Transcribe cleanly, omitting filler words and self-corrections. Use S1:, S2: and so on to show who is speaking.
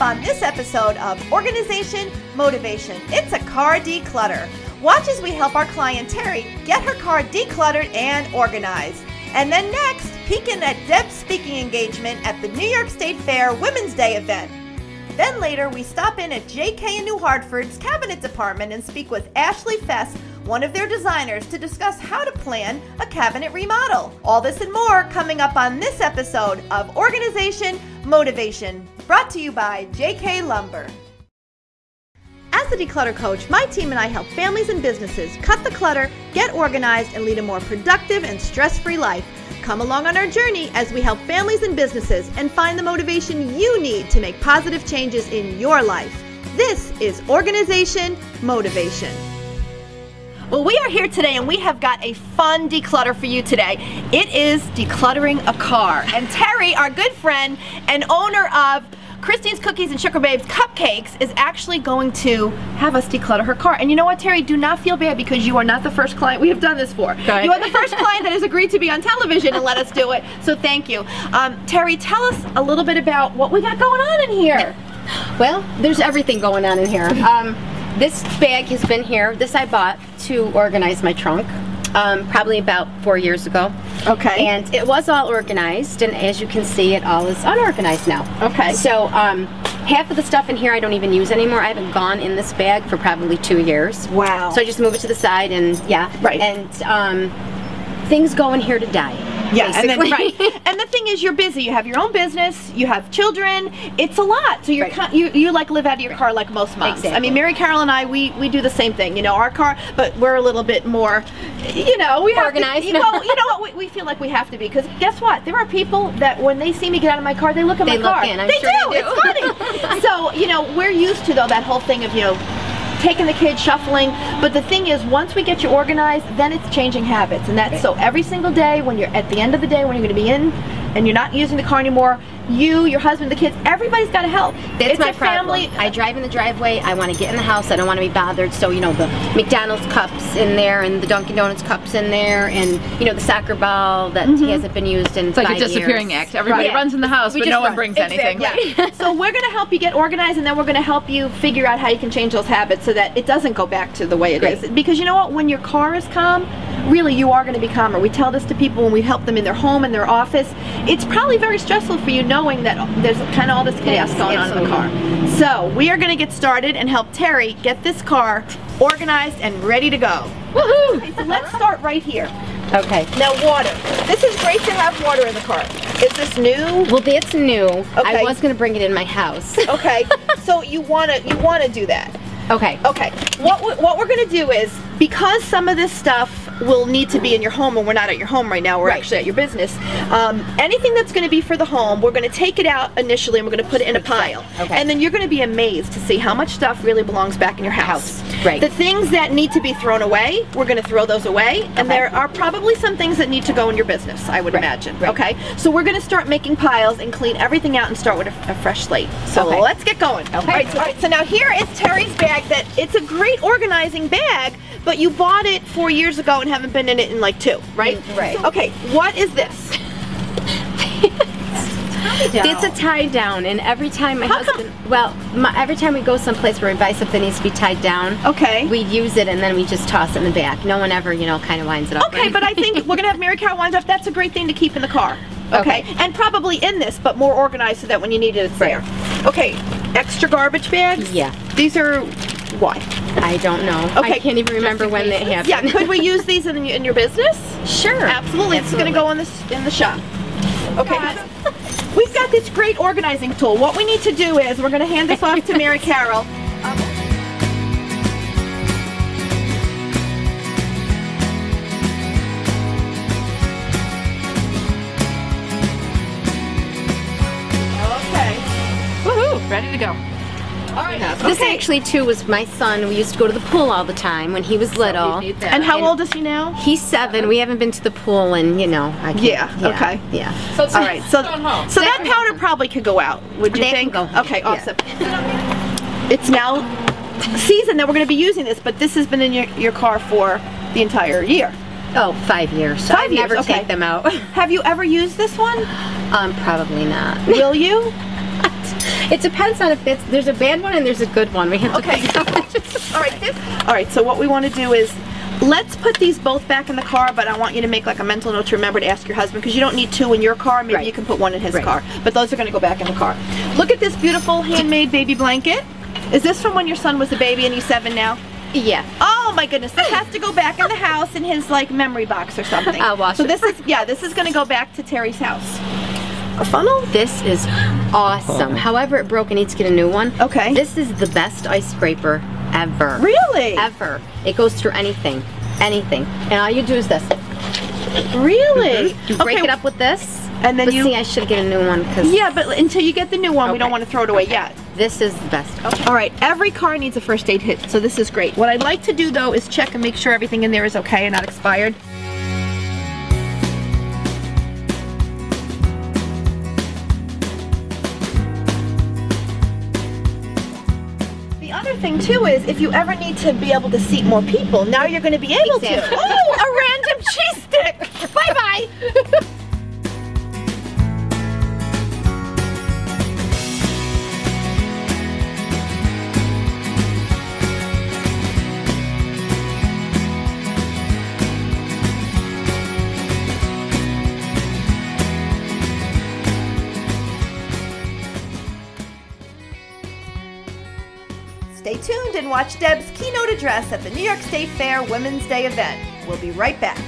S1: up on this episode of Organization Motivation. It's a car declutter. Watch as we help our client Terry get her car decluttered and organized. And then next, peek in at Deb's speaking engagement at the New York State Fair Women's Day event. Then later, we stop in at JK in New Hartford's cabinet department and speak with Ashley Fess, one of their designers, to discuss how to plan a cabinet remodel. All this and more coming up on this episode of Organization Motivation, brought to you by JK Lumber. As the Declutter Coach, my team and I help families and businesses cut the clutter, get organized, and lead a more productive and stress-free life. Come along on our journey as we help families and businesses and find the motivation you need to make positive changes in your life. This is Organization Motivation. Well, we are here today and we have got a fun declutter for you today. It is decluttering a car. And Terry, our good friend and owner of Christine's Cookies and Sugar Babes Cupcakes, is actually going to have us declutter her car. And you know what, Terry? Do not feel bad because you are not the first client we have done this for. Okay. You are the first client that has agreed to be on television and let us do it. So thank you. Terry, tell us a little bit about what we got going on in here.
S2: Well, there's everything going on in here. This bag has been here. This I bought to organize my trunk. Probably about 4 years ago.
S1: Okay.
S2: And it was all organized, and as you can see, it all is unorganized now.
S1: Okay.
S2: So half of the stuff in here I don't even use anymore. I haven't gone in this bag for probably 2 years.
S1: Wow.
S2: So I just move it to the side, and yeah.
S1: Right.
S2: And things go in here to die.
S1: Yeah, and then, right. And the thing is, you're busy. You have your own business. You have children. It's a lot. So you're you like live out of your car like most moms.
S2: Exactly.
S1: I mean, Mary Carol and I, we do the same thing. You know, our car, but we're a little bit more, you know, we
S2: organized.
S1: Have to, you know what? We feel like we have to be, because guess what? There are people that when they see me get out of my car, they look at my car.
S2: I'm
S1: they
S2: sure
S1: do.
S2: They do.
S1: It's funny. So you know, we're used to though that whole thing of taking the kids, shuffling, but the thing is, once we get you organized, then it's changing habits, and that's so every single day when you're at the end of the day when you're going to be in and you're not using the car anymore, you, your husband, the kids, everybody's got to help.
S2: That's my problem. I drive in the driveway, I want to get in the house, I don't want to be bothered, so you know, the McDonald's cups in there and the Dunkin' Donuts cups in there, and you know, the soccer ball that hasn't been used in 5 years.
S3: It's like a disappearing act. Everybody runs in the house, but no one brings anything.
S1: Yeah. So we're going to help you get organized, and then we're going to help you figure out how you can change those habits so that it doesn't go back to the way it is. Because you know what, when your car is calm, really you are going to be calmer. We tell this to people when we help them in their home, in their office. It's probably very stressful for you knowing that there's kind of all this chaos going on in the car. So we are going to get started and help Terry get this car organized and ready to go. Woohoo! Okay, so let's start right here.
S2: Okay.
S1: Now water. This is great to have water in the car. Is this new?
S2: Well, that's new.
S1: Okay.
S2: I was going to bring it in my house.
S1: Okay. So you want to do that.
S2: Okay.
S1: Okay. What we're going to do is, because some of this stuff will need to be in your home, and we're not at your home right now, we're actually at your business. Anything that's going to be for the home, we're going to take it out initially and we're going to put it in a pile.
S2: Okay.
S1: And then you're going to be amazed to see how much stuff really belongs back in your house.
S2: Right.
S1: The things that need to be thrown away, we're going to throw those away. And there are probably some things that need to go in your business, I would imagine.
S2: Right.
S1: Okay. So we're going to start making piles and clean everything out and start with a fresh slate. So let's get going. Okay. All right, so now here is Terry's bag. That it's a great organizing bag, but you bought it 4 years ago and haven't been in it in like 2, right?
S2: Right.
S1: Okay, what is this?
S2: It's a tie down, and every time my husband, every time we go someplace where we buy something that needs to be tied down, we use it and then we just toss it in the back. No one ever, kind of winds it up.
S1: Okay, but I think we're gonna have Mary Carol wind up. That's a great thing to keep in the car. Okay, and probably in this, but more organized so that when you need it, it's there. Okay, extra garbage bags.
S2: Yeah.
S1: These are why?
S2: I don't know. Okay. I can't even remember when that happened.
S1: Yeah, could we use these in your business?
S2: Sure.
S1: Absolutely. It's going to go in the shop. Okay. We've got this great organizing tool. What we need to do is we're going to hand this off to Mary Carol. Okay.
S3: Woohoo! Ready to go.
S1: All right.
S2: This actually too was my son. We used to go to the pool all the time when he was little.
S1: And how old is he now?
S2: He's 7. We haven't been to the pool, and I can't.
S1: Okay.
S2: Yeah.
S3: So it's
S1: all right. So that powder probably could go out. Would you think?
S2: Can go.
S1: Okay. Awesome. It's now season that we're going to be using this, but this has been in your car for the entire year.
S2: Oh, 5 years.
S1: 5 years.
S2: Never take them out.
S1: Have you ever used this one?
S2: Probably not.
S1: Will you?
S2: It depends on if there's a bad one and there's a good one. We have to figure out.
S1: All right, so what we want to do is, let's put these both back in the car, but I want you to make like a mental note to remember to ask your husband, because you don't need 2 in your car. Maybe you can put 1 in his car. But those are going to go back in the car. Look at this beautiful handmade baby blanket. Is this from when your son was a baby and he's 7 now?
S2: Yeah.
S1: Oh my goodness, this has to go back in the house in his like memory box or something.
S2: I'll wash it.
S1: So this is going to go back to Terry's house. A funnel?
S2: This is awesome. However, it broke. I need to get a new one.
S1: Okay.
S2: This is the best ice scraper ever.
S1: Really?
S2: Ever. It goes through anything. Anything. And all you do is this.
S1: Really?
S2: You break it up with this.
S1: And then
S2: see, I should get a new one.
S1: Yeah, but until you get the new one, we don't want to throw it away yet.
S2: This is the best. Okay.
S1: All right, every car needs a first aid kit, so this is great. What I'd like to do, though, is check and make sure everything in there is okay and not expired. The other thing, too, is if you ever need to be able to seat more people, now you're going to be able to. Oh, a random cheese stick! Bye-bye! Stay tuned and watch Deb's keynote address at the New York State Fair Women's Day event. We'll be right back.